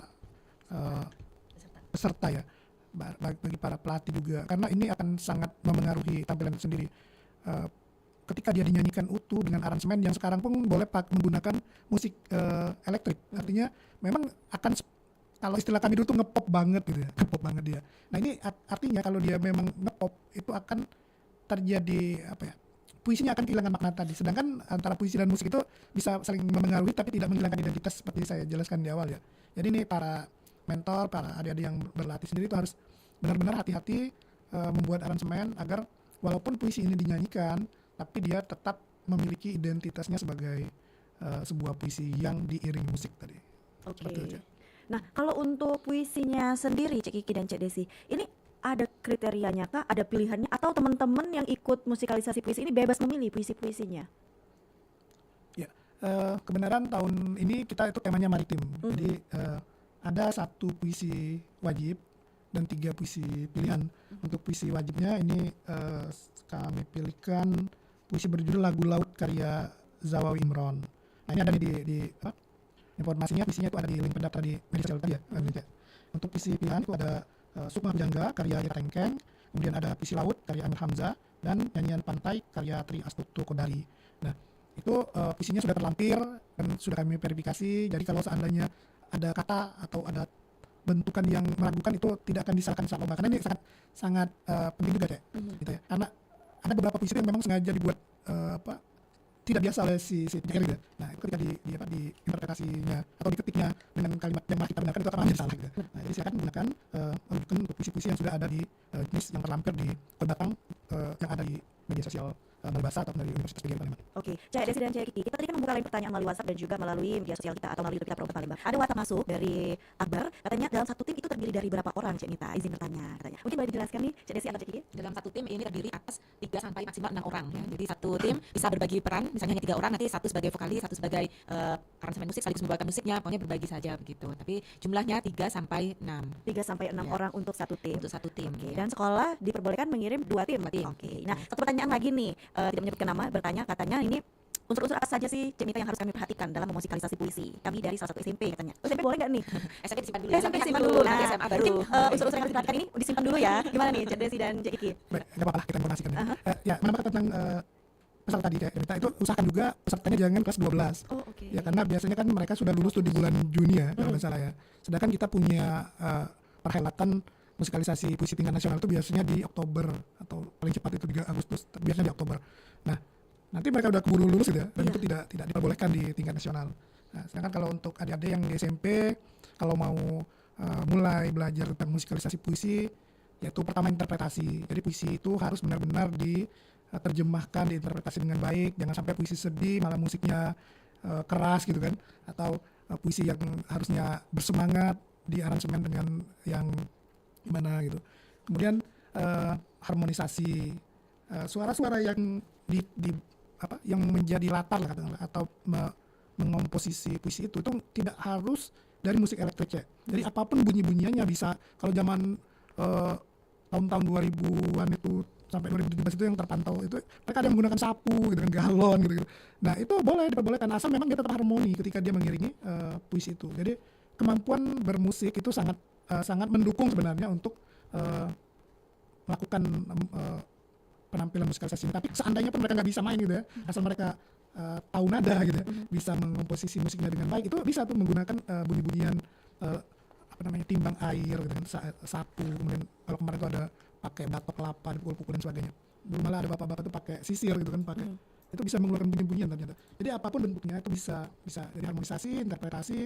peserta ya, bagi para pelatih juga, karena ini akan sangat memengaruhi tampilan itu sendiri. Ketika dia dinyanyikan utuh dengan aransemen yang sekarang pun boleh menggunakan musik elektrik, artinya memang akan, kalau istilah kami dulu tuh ngepop banget gitu ya, ngepop banget dia. Nah, ini artinya kalau dia memang ngepop itu akan terjadi puisinya akan kehilangan makna tadi. Sedangkan antara puisi dan musik itu bisa saling memengaruhi tapi tidak menghilangkan identitas seperti saya jelaskan di awal ya. Jadi ini para mentor, para adik-adik yang berlatih sendiri itu harus benar-benar hati-hati membuat aransemen agar walaupun puisi ini dinyanyikan tapi dia tetap memiliki identitasnya sebagai sebuah puisi yang diiringi musik tadi. Oke. Seperti itu, Cek. Nah, kalau untuk puisinya sendiri Cek Kiki dan Cek Desi, ini ada kriterianya kah? Ada pilihannya atau teman-teman yang ikut musikalisasi puisi ini bebas memilih puisi-puisinya? Ya, kebenaran tahun ini kita itu temanya maritim. Jadi ada 1 puisi wajib dan 3 puisi pilihan. Untuk puisi wajibnya ini kami pilihkan puisi berjudul Lagu Laut karya Zawawi Imron. Nah, ini ada di informasinya, puisinya itu ada di link pendaftar di media sosial tadi ya. Untuk puisi pilihan itu ada Sukma Pujangga karya Ira Tengkeng, kemudian ada Puisi Laut karya Amir Hamzah, dan Nyanyian Pantai karya Tri Astuti Kodari. Nah, itu puisinya sudah terlampir dan sudah kami verifikasi. Jadi kalau seandainya ada kata atau ada bentukan yang meragukan, itu tidak akan disahkan secara lomba, karena ini sangat penting juga Cek, gitu ya. Karena ada beberapa puisi yang memang sengaja dibuat tidak biasa oleh si penyair gitu. Nah, itu ketika di interpretasinya atau diketiknya dengan kalimat yang kita benarkan, itu akan menjadi salah gitu. Nah, jadi silakan gunakan untuk puisi-puisi yang sudah ada di jenis yang terlampir di Batang yang ada di media sosial Bahasa atau dari Universitas PGRI Palembang. Oke, Cak Desi dan Cak Kiki, kita tadi kan membuka lain pertanyaan melalui WhatsApp dan juga melalui media sosial kita atau melalui YouTube kita Pro Palembang. Ada WhatsApp masuk dari Akbar, katanya dalam satu tim itu terdiri dari berapa orang, Cak Mita? Izin bertanya, katanya. Mungkin boleh dijelaskan nih, Cak Desi atau Cak Kiki? Dalam satu tim ini terdiri atas 3 sampai maksimal 6 orang ya. Jadi satu tim bisa berbagi peran, misalnya hanya 3 orang, nanti satu sebagai vokalis, satu sebagai aransemen musik sekaligus membawakan musiknya, pokoknya berbagi saja begitu. Tapi jumlahnya 3 sampai 6. 3 sampai 6 orang untuk satu tim. Untuk satu tim. Oke, dan sekolah diperbolehkan mengirim 2 tim. Oke. Nah, satu pertanyaan lagi nih, tidak menyebutkan nama, bertanya katanya ini unsur-unsur apa saja sih Cek Mita yang harus kami perhatikan dalam memusikalisasi puisi? Kami dari salah satu SMP katanya. SMP boleh nggak nih? SMP disimpan dulu. SMP disimpan dulu. Nah, nanti SMA baru. mungkin unsur-unsur yang harus diperhatikan ini disimpan dulu ya. Gimana nih Cek Desi dan Cek Kiki? Baik, nggak apa-apa, kita informasikan. Ya, menambahkan tentang peserta tadi Cek Mita, itu usahakan juga pesertanya jangan kelas 12. Oh, oke. Ya, karena biasanya kan mereka sudah lulus tuh di bulan Juni ya, kalau nggak salah ya. Sedangkan kita punya perhelatan musikalisasi puisi tingkat nasional itu biasanya di Oktober atau paling cepat itu 3 Agustus, biasanya di Oktober. Nah, nanti mereka udah keburu lulus gitu ya, dan itu tidak diperbolehkan di tingkat nasional. Nah, sedangkan kalau untuk adik-adik yang di SMP, kalau mau mulai belajar tentang musikalisasi puisi, yaitu pertama interpretasi. Jadi puisi itu harus benar-benar diterjemahkan, diinterpretasi dengan baik. Jangan sampai puisi sedih malah musiknya keras gitu kan, atau puisi yang harusnya bersemangat di aransemen dengan yang gimana gitu. Kemudian harmonisasi suara-suara yang yang menjadi latar lah katakanlah, atau mengkomposisi puisi itu tidak harus dari musik elektrik Cek. Jadi apapun bunyi-bunyiannya bisa. Kalau zaman tahun-tahun 2000-an itu sampai 2017 itu yang terpantau itu mereka ada yang menggunakan sapu gitu kan, galon gitu. Nah, itu boleh diperbolehkan asal memang dia tetap harmoni ketika dia mengiringi puisi itu. Jadi kemampuan bermusik itu sangat mendukung sebenarnya untuk melakukan penampilan musikalisasi. Tapi seandainya pun mereka nggak bisa main gitu ya, asal mereka tahu nada gitu ya, bisa mengkomposisi musiknya dengan baik, itu bisa tuh menggunakan bunyi-bunyian timbang air gitu kan, sapu. Kemudian kalau kemarin tuh ada pakai batok kelapa, dipukul-pukul dan sebagainya. Dulu malah ada bapak-bapak tuh pakai sisir gitu kan, pakai itu bisa mengeluarkan bunyi-bunyian ternyata. Jadi apapun bentuknya itu bisa jadi harmonisasi, interpretasi,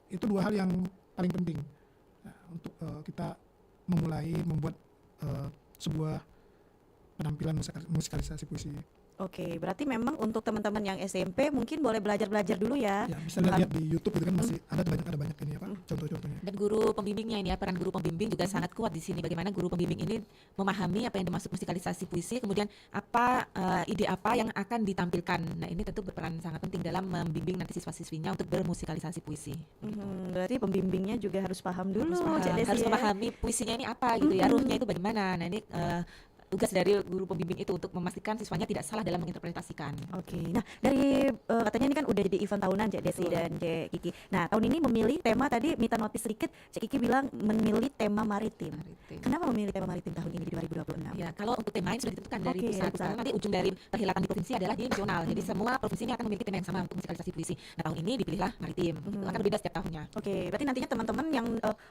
itu 2 hal yang paling penting. Nah, untuk kita membuat sebuah penampilan musikalisasi puisi. Oke, berarti memang untuk teman-teman yang SMP mungkin boleh belajar dulu ya. Ya, bisa lihat di YouTube gitu kan, masih ada banyak ini contoh-contohnya. Dan guru pembimbingnya ini ya, peran guru pembimbing juga sangat kuat di sini. Bagaimana guru pembimbing ini memahami apa yang dimaksud musikalisasi puisi, kemudian apa ide apa yang akan ditampilkan. Nah, ini tentu berperan sangat penting dalam membimbing nanti siswa-siswinya untuk bermusikalisasi puisi. Berarti pembimbingnya juga harus paham dulu. Harus memahami puisinya ini apa gitu ya, ruhnya itu bagaimana. Nah, ini tugas dari guru pembimbing itu untuk memastikan siswanya tidak salah dalam menginterpretasikan. Oke. Nah, dari katanya ini kan udah jadi event tahunan Cek Desi dan Cek Kiki. Nah, tahun ini memilih tema, tadi Mita notis sedikit, Cek Kiki bilang memilih tema maritim. Kenapa memilih tema maritim tahun ini di 2026? Ya, kalau untuk tema ini sudah ditentukan dari pusat. Karena nanti ujung dari perhelatan di provinsi adalah di nasional. Jadi semua provinsi ini akan memiliki tema yang sama untuk musikalisasi puisi. Nah, tahun ini dipilihlah maritim. Itu akan berbeda setiap tahunnya. Oke, berarti nantinya teman-teman yang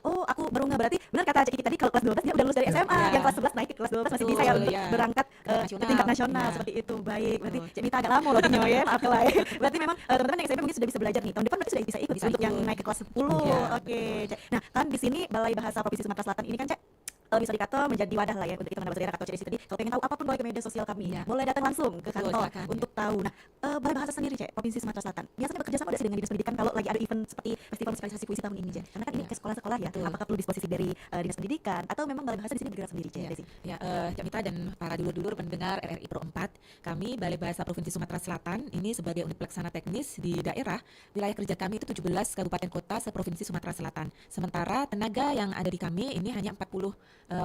aku baru nggak, berarti benar kata Cek Kiki tadi, kalau kelas 12 dia udah lulus dari SMA, yang kelas 11 naik ke kelas 12 masih bisa ya untuk berangkat ke tingkat nasional seperti itu. Baik, berarti Cek Mita agak lama loh punya ya, maaf lah ya. Berarti memang teman-teman yang SMP mungkin sudah bisa belajar nih. Tahun depan berarti sudah bisa ikut untuk yang naik ke kelas 10. Oke, Cek. Nah, kan di sini Balai Bahasa Provinsi Sumatera Selatan ini kan Cek bisa dikata menjadi wadah lah ya untuk kita mendapat daerah, kata Cek Desi tadi. Kalau pengen tahu apapun boleh ke media sosial kami. Boleh datang langsung ke kantor untuk tahu. Nah, Balai Bahasa sendiri, Cek, Provinsi Sumatera Selatan, biasanya bekerja sama nggak sih dengan dinas pendidikan kalau lagi ada event seperti festival musikalisasi puisi tahun ini, Cek? Karena kan ini ke sekolah-sekolah ya, Betul. apakah perlu disposisi dari dinas pendidikan atau memang Balai Bahasa di sini bergerak sendiri, Cek? Ya, Desi? ya, Cak Mitra dan para dulur-dulur pendengar RRI Pro 4, kami Balai Bahasa Provinsi Sumatera Selatan ini sebagai unit pelaksana teknis di daerah, wilayah kerja kami itu 17 kabupaten kota seprovinsi Sumatera Selatan. Sementara tenaga yang ada di kami ini hanya 40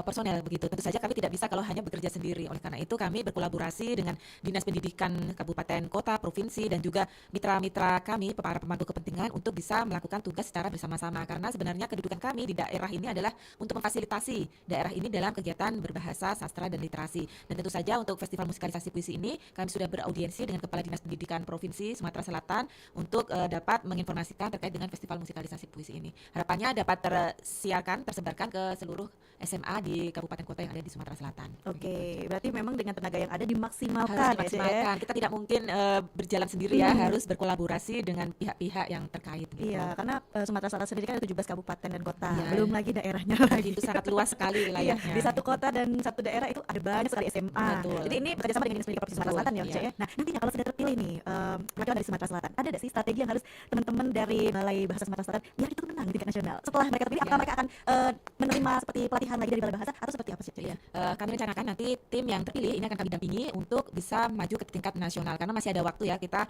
personel begitu. Tentu saja kami tidak bisa kalau hanya bekerja sendiri. Oleh karena itu kami berkolaborasi dengan Dinas Pendidikan kabupaten kota, provinsi dan juga mitra-mitra kami, para pemangku kepentingan untuk bisa melakukan tugas secara bersama-sama. Karena sebenarnya kedudukan kami di daerah ini adalah untuk memfasilitasi daerah ini dalam kegiatan berbahasa, sastra dan literasi. Dan tentu saja untuk festival musikalisasi puisi ini kami sudah beraudiensi dengan Kepala Dinas Pendidikan Provinsi Sumatera Selatan untuk dapat menginformasikan terkait dengan festival musikalisasi puisi ini. Harapannya dapat tersebarkan ke seluruh SMA di kabupaten kota yang ada di Sumatera Selatan. Oke, berarti memang dengan tenaga yang ada dimaksimalkan, Harus ya, Cek, ya? dimaksimalkan. Kita tidak mungkin berjalan sendiri ya, harus berkolaborasi dengan pihak-pihak yang terkait. Gitu. Iya, karena Sumatera Selatan sendiri kan ada 17 kabupaten dan kota, Iya. belum lagi daerahnya Jadi lagi. itu sangat luas sekali Iya, wilayahnya. di satu kota dan satu daerah itu ada banyak sekali SMA. Betul. Jadi ini bekerja sama dengan Dinas Pendidikan Provinsi Sumatera Betul, Selatan ya, iya. Cek, ya. Nah, nantinya kalau sudah terpilih nih perwakilan dari Sumatera Selatan, ada nggak sih strategi yang harus teman-teman dari Balai Bahasa Sumatera Selatan biar itu menang di tingkat nasional? Setelah mereka terpilih, apakah Iya. mereka akan menerima seperti pelatihan lagi dari Balai Bahasa atau seperti apa sih, Cek? Iya, kami rencanakan nanti tim yang terpilih ini akan kami dampingi untuk bisa maju ke tingkat nasional karena masih ada waktu ya kita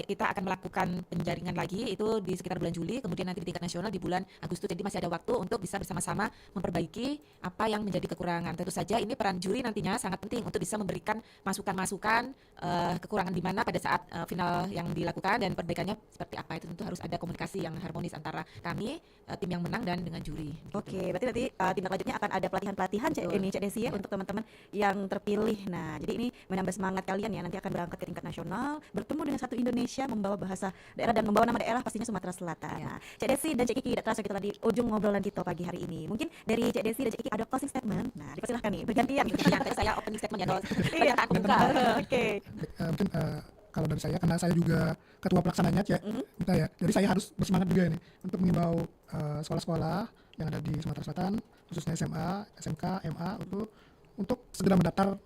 kita akan melakukan penjaringan lagi itu di sekitar bulan Juli, kemudian nanti di tingkat nasional di bulan Agustus. Jadi masih ada waktu untuk bisa bersama-sama memperbaiki apa yang menjadi kekurangan. Tentu saja ini peran juri nantinya sangat penting untuk bisa memberikan masukan-masukan kekurangan di mana pada saat final yang dilakukan dan perbaikannya seperti apa. Itu tentu harus ada komunikasi yang harmonis antara kami tim yang menang dan dengan juri. Oke, berarti nanti tindak lanjutnya akan ada pelatihan-pelatihan, Cek, Betul. ini, Cek Desi, ya, untuk teman-teman yang terpilih. Nah, jadi ini menambah semangat kalian ya, nanti akan berangkat ke tingkat nasional, bertemu dengan satu Indonesia, membawa bahasa daerah dan membawa nama daerah pastinya Sumatera Selatan. Ya. Nah, Cek Desi dan Cek Kiki, tidak terasa kita di ujung ngobrolan kita pagi hari ini. Mungkin dari Cek Desi dan Cek Kiki ada closing statement. Nah, dipersilahkan nih, bergantian. Yang tadi saya opening statement ya, kalau Iya. pernyataan pembuka. Oke. Mungkin kalau dari saya karena saya juga ketua pelaksananya, Cek, kita ya. Jadi saya harus bersemangat juga ini untuk mengimbau sekolah-sekolah yang ada di Sumatera Selatan, khususnya SMA, SMK, MA untuk segera mendaftar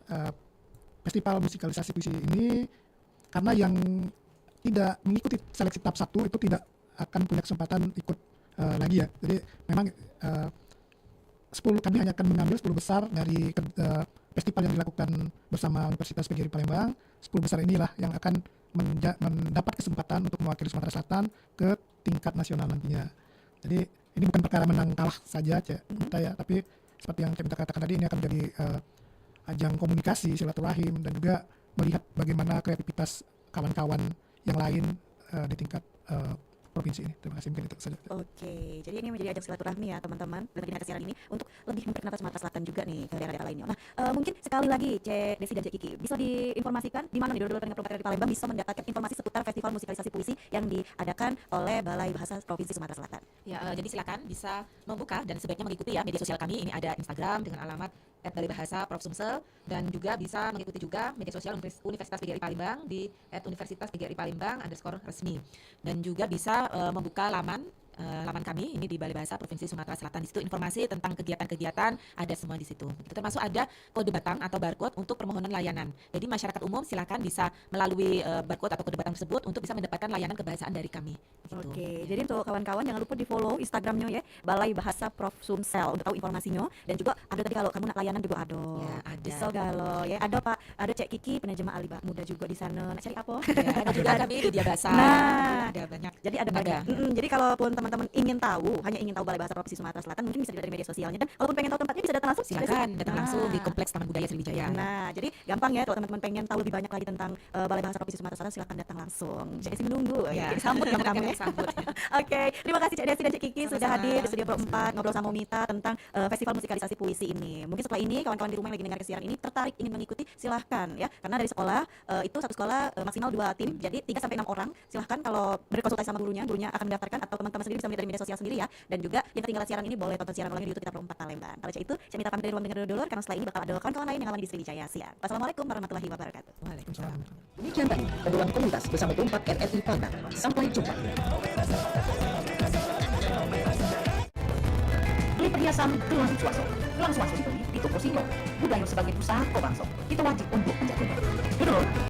festival musikalisasi puisi ini, karena yang tidak mengikuti seleksi tahap 1 itu tidak akan punya kesempatan ikut lagi ya. Jadi memang 10 kami hanya akan mengambil 10 besar dari festival yang dilakukan bersama Universitas PGRI Palembang. 10 besar inilah yang akan mendapat kesempatan untuk mewakili Sumatera Selatan ke tingkat nasional nantinya. Jadi ini bukan perkara menang kalah saja, Cek, kita ya, tapi seperti yang kita katakan tadi, ini akan menjadi ajang komunikasi, silaturahim, dan juga melihat bagaimana kreativitas kawan-kawan yang lain di tingkat provinsi ini. Terima kasih, mungkin itu saja. Oke, jadi ini menjadi ajang silaturahmi ya teman-teman dengan kesiaran ini untuk lebih memperkenalkan Sumatera Selatan juga nih ke daerah-daerah lainnya. Nah, mungkin sekali lagi Cek Desi dan Cek Kiki bisa diinformasikan di mana nih dulu pendengar di Palembang bisa mendapatkan informasi seputar festival musikalisasi puisi yang diadakan oleh Balai Bahasa Provinsi Sumatera Selatan. Ya, jadi silakan bisa membuka dan sebaiknya mengikuti ya media sosial kami. Ini ada Instagram dengan alamat @Balai Bahasa Prof Sumsel dan juga bisa mengikuti juga media sosial Universitas PGRI Palembang di @Universitas PGRI Palembang _resmi dan juga bisa membuka laman kami ini di Balai Bahasa Provinsi Sumatera Selatan. Di situ informasi tentang kegiatan-kegiatan ada semua di situ. Itu termasuk ada kode batang atau barcode untuk permohonan layanan. Jadi masyarakat umum silakan bisa melalui barcode atau kode batang tersebut untuk bisa mendapatkan layanan kebahasaan dari kami. Gitu. Oke, jadi untuk kawan-kawan jangan lupa di follow Instagramnya ya, Balai Bahasa Prof Sumsel untuk tahu informasinya, dan juga ada tadi kalau kamu nak layanan juga ada. Ya, ada. Bisa galau ya, ada Pak, ada Cek Kiki penerjemah alibah muda juga di sana. Nak cari apa? Ya, ada juga kami di Dia Bahasa. Nah, Ada banyak. jadi ada tenaga. banyak. Jadi kalaupun teman-teman ingin tahu, hanya ingin tahu Balai Bahasa Provinsi Sumatera Selatan, mungkin bisa dilihat dari media sosialnya, dan kalaupun pengen tahu tempatnya bisa datang langsung. Silakan datang langsung di Nah. Kompleks Taman Budaya Sriwijaya. Nah, jadi gampang ya kalau teman-teman pengen tahu lebih banyak lagi tentang Balai Bahasa Provinsi Sumatera Selatan, silakan datang langsung. Cek Desi menunggu ya. Jadi sambut sama kami. Sambut. Oke, terima kasih Cek Desi dan Cek Kiki sudah Sama-sama. hadir di Studio Pro 4 ngobrol sama Mita tentang festival musikalisasi puisi ini. Mungkin setelah ini kawan-kawan di rumah yang lagi dengar siaran ini tertarik ingin mengikuti, silahkan ya. Karena dari sekolah itu satu sekolah maksimal 2 tim, jadi 3 sampai 6 orang. Silahkan kalau berkonsultasi sama gurunya akan mendaftarkan, atau teman-teman sendiri bisa melihat dari media sosial sendiri ya. Dan juga yang ketinggalan siaran ini boleh tonton siaran ulang di YouTube kita Pro 4 Palembang. Kalau itu saya minta pamit dari ruang dengar dulur karena setelah ini bakal ada kawan-kawan lain yang lagi di Sriwijaya siang. Wassalamualaikum warahmatullahi wabarakatuh. Waalaikumsalam. Demikian tadi obrolan komunitas bersama Pro 4 RRI Palembang. Sampai jumpa. Beli perhiasan gelang swasok. Gelang swasok dibeli di toko Sinyo. Budaya sebagai usaha kobangso. Kita wajib untuk menjaganya. Dulur,